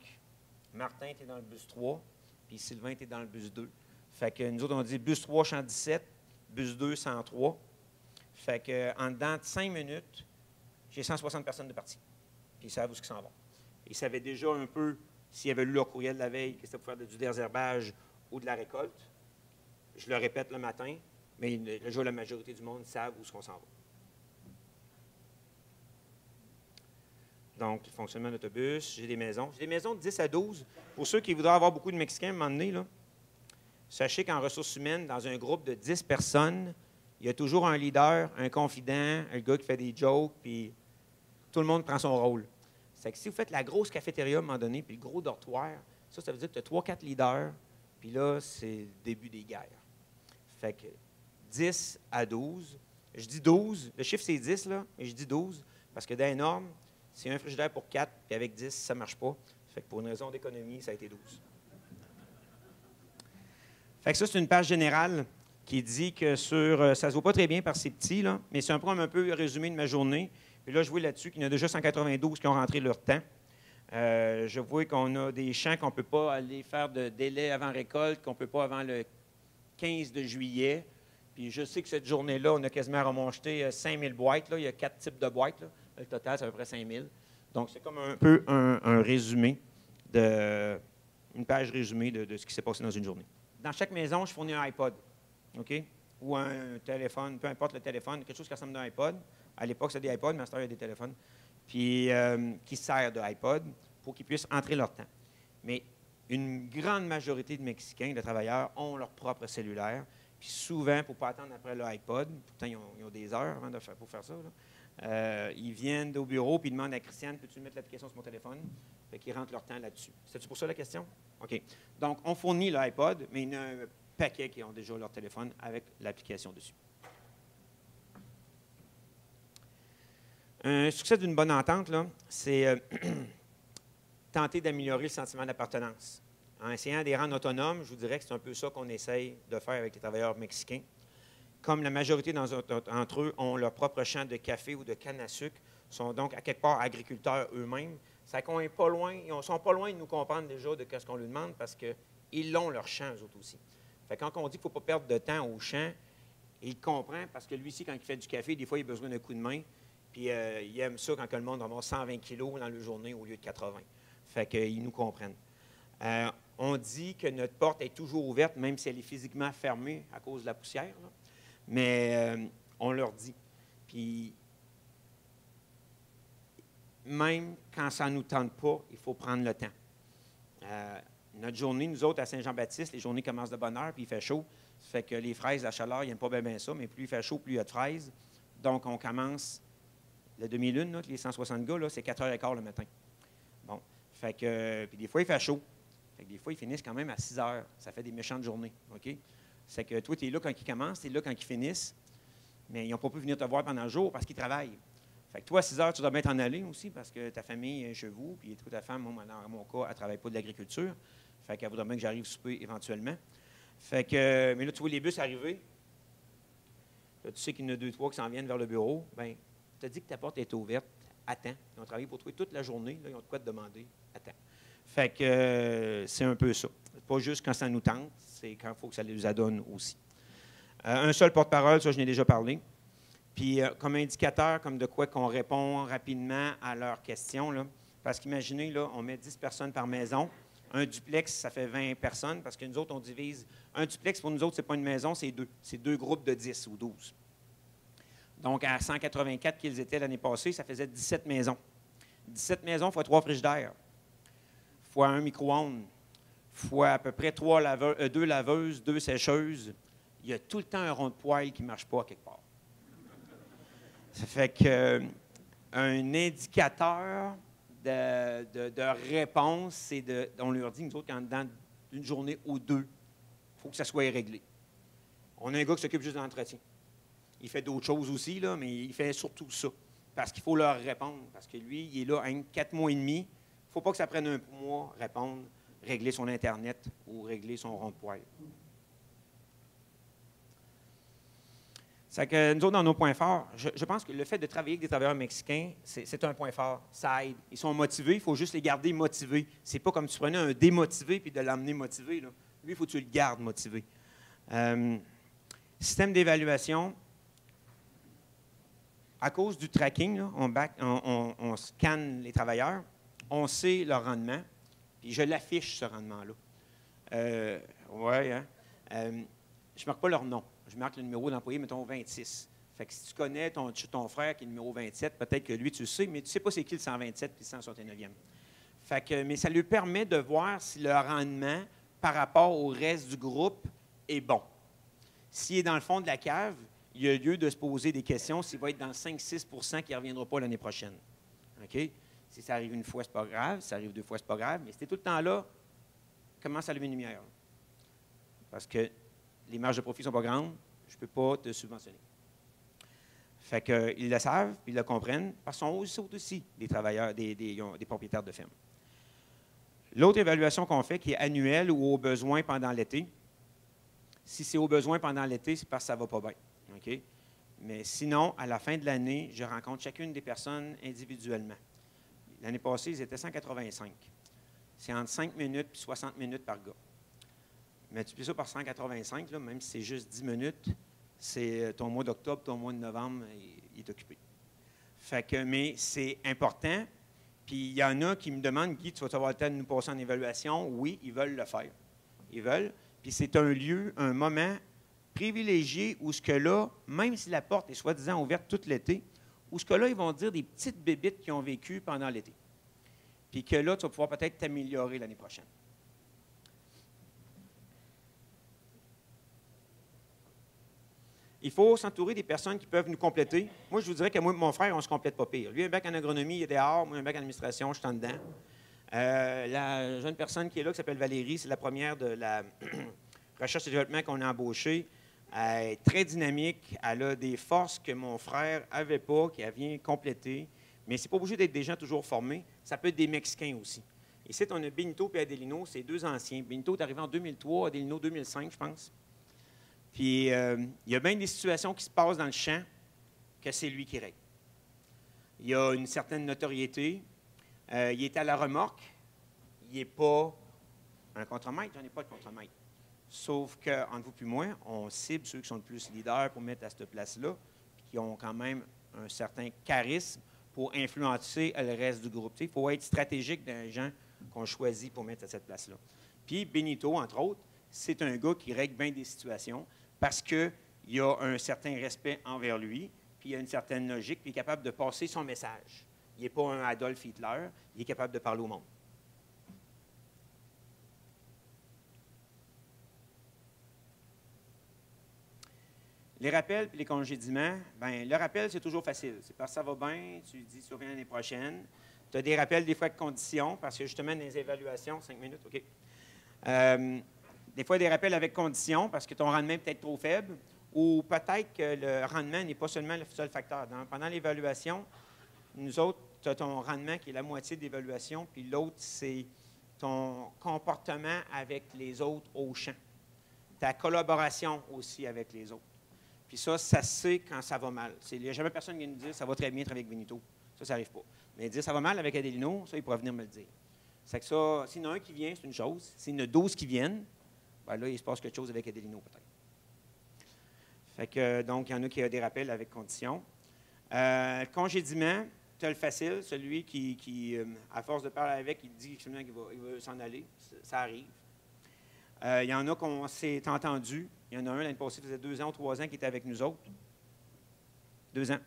Martin, tu es dans le bus 3, puis Sylvain, tu es dans le bus 2. Fait que nous autres, on dit bus 3, champ 17, bus 2, 103. Fait que en dedans de 5 minutes, j'ai 160 personnes de partie. Puis ils savent où ils s'en vont. Ils savaient déjà un peu, s'ils avaient lu leur courriel de la veille, que c'était pour faire du désherbage ou de la récolte. Je le répète le matin, mais déjà la majorité du monde savent où on s'en va. Donc, le fonctionnement d'autobus, j'ai des maisons. J'ai des maisons de 10 à 12. Pour ceux qui voudraient avoir beaucoup de Mexicains à un moment donné, là, sachez qu'en ressources humaines, dans un groupe de 10 personnes, il y a toujours un leader, un confident, un gars qui fait des jokes, puis tout le monde prend son rôle. C'est que si vous faites la grosse cafétéria à un moment donné, puis le gros dortoir, ça veut dire que tu as 3-4 leaders, puis là, c'est le début des guerres. Fait que 10 à 12. Je dis 12, le chiffre c'est 10, là, mais je dis 12, parce que dans les normes, c'est un frigidaire pour 4, puis avec 10, ça ne marche pas. Fait que pour une raison d'économie, ça a été 12. Fait que ça, c'est une page générale qui dit que ça ne se voit pas très bien par ces petits, là, mais c'est un peu résumé de ma journée. Puis là, je vois là-dessus qu'il y en a déjà 192 qui ont rentré leur temps. Je vois qu'on a des champs qu'on ne peut pas aller faire de délai avant récolte, qu'on ne peut pas avant le 15 de juillet. Puis je sais que cette journée-là, on a quasiment remonté 5000 boîtes. Là. Il y a 4 types de boîtes. Là. Le total, c'est à peu près 5000. Donc, c'est comme un peu un résumé, une page résumée de ce qui s'est passé dans une journée. Dans chaque maison, je fournis un iPod, OK? Ou un téléphone, peu importe le téléphone, quelque chose qui ressemble à un iPod. À l'époque, c'était des iPods, mais à ce temps, il y a des téléphones. Puis, qui sert de iPod pour qu'ils puissent entrer leur temps. Mais une grande majorité de Mexicains, de travailleurs, ont leur propre cellulaire. Puis souvent, pour ne pas attendre après le iPod, pourtant, ils ont des heures avant pour faire ça, là, ils viennent au bureau puis ils demandent à Christiane, peux-tu mettre l'application sur mon téléphone? Fait qu'ils rentrent leur temps là-dessus. C'est-tu pour ça la question? OK. Donc, on fournit l'iPod, mais il y en a un paquet qui ont déjà leur téléphone avec l'application dessus. Un succès d'une bonne entente, là, c'est tenter d'améliorer le sentiment d'appartenance. En essayant de les rendre autonomes, je vous dirais que c'est un peu ça qu'on essaye de faire avec les travailleurs mexicains. Comme la majorité d'entre eux ont leur propre champ de café ou de canne à sucre, sont donc à quelque part agriculteurs eux-mêmes, ça qu'on est pas loin, ils ne sont pas loin de nous comprendre déjà de ce qu'on leur demande parce qu'ils ont leur champ, eux autres aussi. Fait que quand on dit qu'il ne faut pas perdre de temps au champ, il comprend parce que lui aussi, quand il fait du café, des fois, il a besoin d'un coup de main. Puis il aime ça quand le monde va avoir 120 kilos dans la journée au lieu de 80. Fait qu'ils nous comprennent. On dit que notre porte est toujours ouverte, même si elle est physiquement fermée à cause de la poussière. Là. Mais on leur dit. Puis même quand ça ne nous tente pas, il faut prendre le temps. Notre journée, nous autres, à Saint-Jean-Baptiste, les journées commencent de bonne heure, puis il fait chaud. Ça fait que les fraises, la chaleur, ils n'aiment pas bien ça, mais plus il fait chaud, plus il y a de fraises. Donc, on commence la demi-lune, là, les 160 gars, c'est 4h15 le matin. Bon. Fait que, puis des fois, il fait chaud. Fait que des fois, ils finissent quand même à 6 heures. Ça fait des méchantes journées. OK? C'est que toi, tu es là quand ils commencent, tu es là quand ils finissent, mais ils n'ont pas pu venir te voir pendant le jour parce qu'ils travaillent. Fait que toi, à 6 heures, tu dois bien t'en aller aussi parce que ta famille est chez vous, puis toi, ta femme, moi, dans mon cas, elle ne travaille pas de l'agriculture. Fait qu'elle voudrait bien que j'arrive souper éventuellement. Fait que, mais là, tu vois les bus arriver. Là, tu sais qu'il y en a 2, 3 qui s'en viennent vers le bureau. Bien, tu as dit que ta porte est ouverte. Attends. Ils ont travaillé pour toi toute la journée. Là, ils ont de quoi te demander. Attends. Fait que c'est un peu ça. Pas juste quand ça nous tente, c'est quand il faut que ça les adonne aussi. Un seul porte-parole, ça, je n'ai déjà parlé. Puis, comme indicateur, comme de quoi qu'on répond rapidement à leurs questions. Là, parce qu'imaginez, là, on met 10 personnes par maison. Un duplex, ça fait 20 personnes, parce que nous autres, on divise. Un duplex, pour nous autres, ce n'est pas une maison, c'est deux. C'est 2 groupes de 10 ou 12. Donc, à 184 qu'ils étaient l'année passée, ça faisait 17 maisons. 17 maisons fois 3 frigidaires, fois un micro-ondes, fois à peu près 2 laveuses, 2 sécheuses. Il y a tout le temps un rond de poêle qui ne marche pas à quelque part. Ça fait qu'un indicateur de réponse, c'est on leur dit, nous autres, qu'en dedans d'une journée ou 2, il faut que ça soit réglé. On a un gars qui s'occupe juste de l'entretien. Il fait d'autres choses aussi, là, mais il fait surtout ça. Parce qu'il faut leur répondre. Parce que lui, il est là 4 mois et demi. Il ne faut pas que ça prenne un mois répondre, régler son Internet ou régler son rond de poêle. C'est que nous autres, dans nos points forts, je pense que le fait de travailler avec des travailleurs mexicains, c'est un point fort. Ça aide. Ils sont motivés, il faut juste les garder motivés. C'est pas comme si tu prenais un démotivé puis de l'emmener motivé. Là. Lui, il faut que tu le gardes motivé. Système d'évaluation. À cause du tracking, là, on scanne les travailleurs, on sait leur rendement, puis je l'affiche, ce rendement-là. Oui, hein? Je ne marque pas leur nom. Je marque le numéro d'employé, mettons 26. Fait que si tu connais ton frère qui est numéro 27, peut-être que lui, tu le sais, mais tu ne sais pas c'est qui le 127 puis le 169e. Fait que, mais ça lui permet de voir si le rendement par rapport au reste du groupe est bon. S'il est dans le fond de la cave, il y a lieu de se poser des questions s'il va être dans 5-6 qui ne reviendra pas l'année prochaine. OK? Si ça arrive une fois, ce n'est pas grave. Si ça arrive 2 fois, ce n'est pas grave. Mais si tu es tout le temps là, commence à allumer une lumière. Parce que les marges de profit ne sont pas grandes, je ne peux pas te subventionner. Fait qu'ils le savent, puis ils le comprennent, parce qu'ils sont aussi des travailleurs, des propriétaires de ferme. L'autre évaluation qu'on fait, qui est annuelle ou au besoin pendant l'été, si c'est au besoin pendant l'été, c'est parce que ça ne va pas bien. Okay? Mais sinon, à la fin de l'année, je rencontre chacune des personnes individuellement. L'année passée, ils étaient 185. C'est entre 5 minutes et 60 minutes par gars. Multiplie ça par 185, là, même si c'est juste 10 minutes, c'est ton mois d'octobre, ton mois de novembre, il est occupé. Fait que, mais c'est important. Puis il y en a qui me demandent, Guy, tu vas avoir le temps de nous passer en évaluation? Oui, ils veulent le faire. Ils veulent. Puis c'est un lieu, un moment privilégié où ce que là, même si la porte est soi-disant ouverte tout l'été, où ce que là, ils vont dire des petites bébites qu'ils ont vécues pendant l'été. Puis que là, tu vas pouvoir peut-être t'améliorer l'année prochaine. Il faut s'entourer des personnes qui peuvent nous compléter. Moi, je vous dirais que moi et mon frère, on ne se complète pas pire. Lui, un bac en agronomie, il est dehors. Moi, un bac en administration, je suis en dedans. La jeune personne qui est là, qui s'appelle Valérie, c'est la première de la recherche et développement qu'on a embauchée. Elle est très dynamique. Elle a des forces que mon frère n'avait pas, qu'elle vient compléter. Mais ce n'est pas obligé d'être des gens toujours formés. Ça peut être des Mexicains aussi. Ici, on a Benito et Adelino, c'est 2 anciens. Benito est arrivé en 2003, Adelino 2005, je pense. Puis, il y a bien des situations qui se passent dans le champ que c'est lui qui règle. Il y a une certaine notoriété. Il est à la remorque. Il n'est pas un contremaître. J'en ai pas de contremaître. Sauf qu'entre vous et moi, on cible ceux qui sont le plus leaders pour mettre à cette place-là, qui ont quand même un certain charisme pour influencer le reste du groupe. Il faut être stratégique dans les gens qu'on choisit pour mettre à cette place-là. Puis, Benito, entre autres, c'est un gars qui règle bien des situations parce qu'il y a un certain respect envers lui, puis il y a une certaine logique, puis il est capable de passer son message. Il n'est pas un Adolf Hitler, il est capable de parler au monde. Les rappels et les congédiements, bien, le rappel, c'est toujours facile. C'est parce que ça va bien, tu dis, tu reviens l'année prochaine. Tu as des rappels des fois avec conditions, parce que justement, dans les évaluations, 5 minutes, OK. Des fois, des rappels avec conditions, parce que ton rendement est peut-être trop faible, ou peut-être que le rendement n'est pas seulement le seul facteur. Pendant l'évaluation, nous autres, tu as ton rendement qui est la moitié de l'évaluation, puis l'autre, c'est ton comportement avec les autres au champ. Ta collaboration aussi avec les autres. Puis ça se sait quand ça va mal. Il n'y a jamais personne qui vient nous dire « ça va très bien travailler avec Benito ». Ça n'arrive pas. Mais dire « ça va mal avec Adelino », ça, il pourra venir me le dire. C'est que ça, s'il y en a un qui vient, c'est une chose. S'il y en a 12 qui viennent, bien là, il se passe quelque chose avec Adelino, peut-être. Fait que, donc, il y en a qui ont des rappels avec conditions. Congédiement, tu as le facile, celui qui à force de parler avec, il dit qu'il va s'en aller. Ça arrive. Il y en a qu'on s'est entendu. Il y en a un l'année passée, ça faisait 2 ans ou 3 ans, qui était avec nous autres. 2 ans.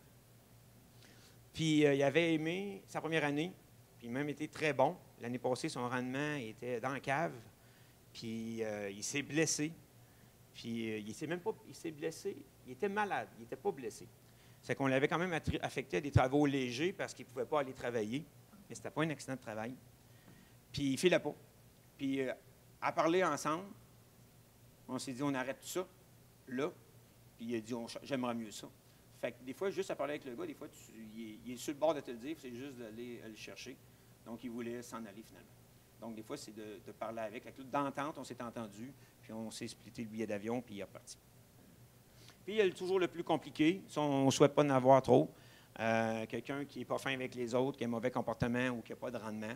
Puis, il avait aimé sa première année, puis il a même été très bon. L'année passée, son rendement était dans la cave, puis il s'est blessé. Puis, il s'est blessé, il était malade, il n'était pas blessé. C'est qu'on l'avait quand même affecté à des travaux légers parce qu'il ne pouvait pas aller travailler, mais ce n'était pas un accident de travail. Puis, il ne filait pas. Puis, à parler ensemble, on s'est dit, on arrête tout ça, là. Puis il a dit, j'aimerais mieux ça. Fait que des fois, juste à parler avec le gars, des fois, il est sur le bord de te le dire, c'est juste d'aller le chercher. Donc, il voulait s'en aller finalement. Donc, des fois, c'est de parler avec. D'entente, on s'est entendu, puis on s'est splitté le billet d'avion, puis il est reparti. Puis, il y a toujours le plus compliqué, ça, on ne souhaite pas en avoir trop. Quelqu'un qui n'est pas fin avec les autres, qui a un mauvais comportement ou qui n'a pas de rendement,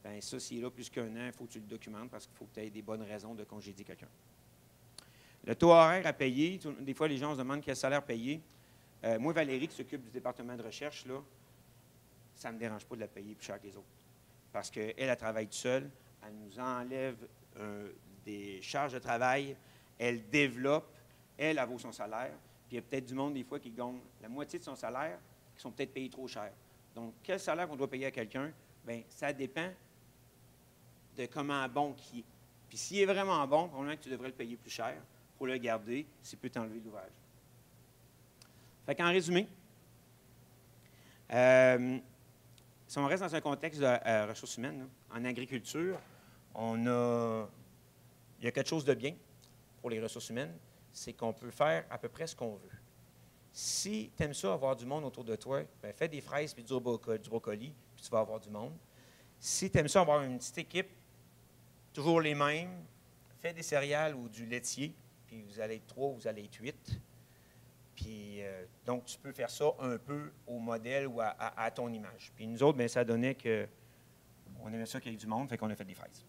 bien ça, s'il est là plus qu'un an, il faut que tu le documentes parce qu'il faut que tu aies des bonnes raisons de congédier quelqu'un. Le taux horaire à payer, des fois, les gens se demandent quel salaire payer. Moi, Valérie, qui s'occupe du département de recherche, là, ça ne me dérange pas de la payer plus cher que les autres. Parce qu'elle, elle travaille toute seule, elle nous enlève des charges de travail, elle développe, elle vaut son salaire. Puis il y a peut-être du monde, des fois, qui gagne la moitié de son salaire, qui sont peut-être payés trop cher. Donc, quel salaire on doit payer à quelqu'un? Bien, ça dépend de comment bon qu'il est. Puis s'il est vraiment bon, probablement que tu devrais le payer plus cher pour le garder, s'il peut t'enlever l'ouvrage. Fait qu'en résumé, si on reste dans un contexte de ressources humaines, là, en agriculture, il y a quelque chose de bien pour les ressources humaines, c'est qu'on peut faire à peu près ce qu'on veut. Si tu aimes ça, avoir du monde autour de toi, bien, fais des fraises puis du brocoli, puis tu vas avoir du monde. Si tu aimes ça, avoir une petite équipe, toujours les mêmes, fais des céréales ou du laitier, puis vous allez être 3, vous allez être 8. Puis, donc, tu peux faire ça un peu au modèle ou à ton image. Puis nous autres, bien, ça donnait qu'on aimait ça qu'il y ait du monde, fait qu'on a fait des fraises.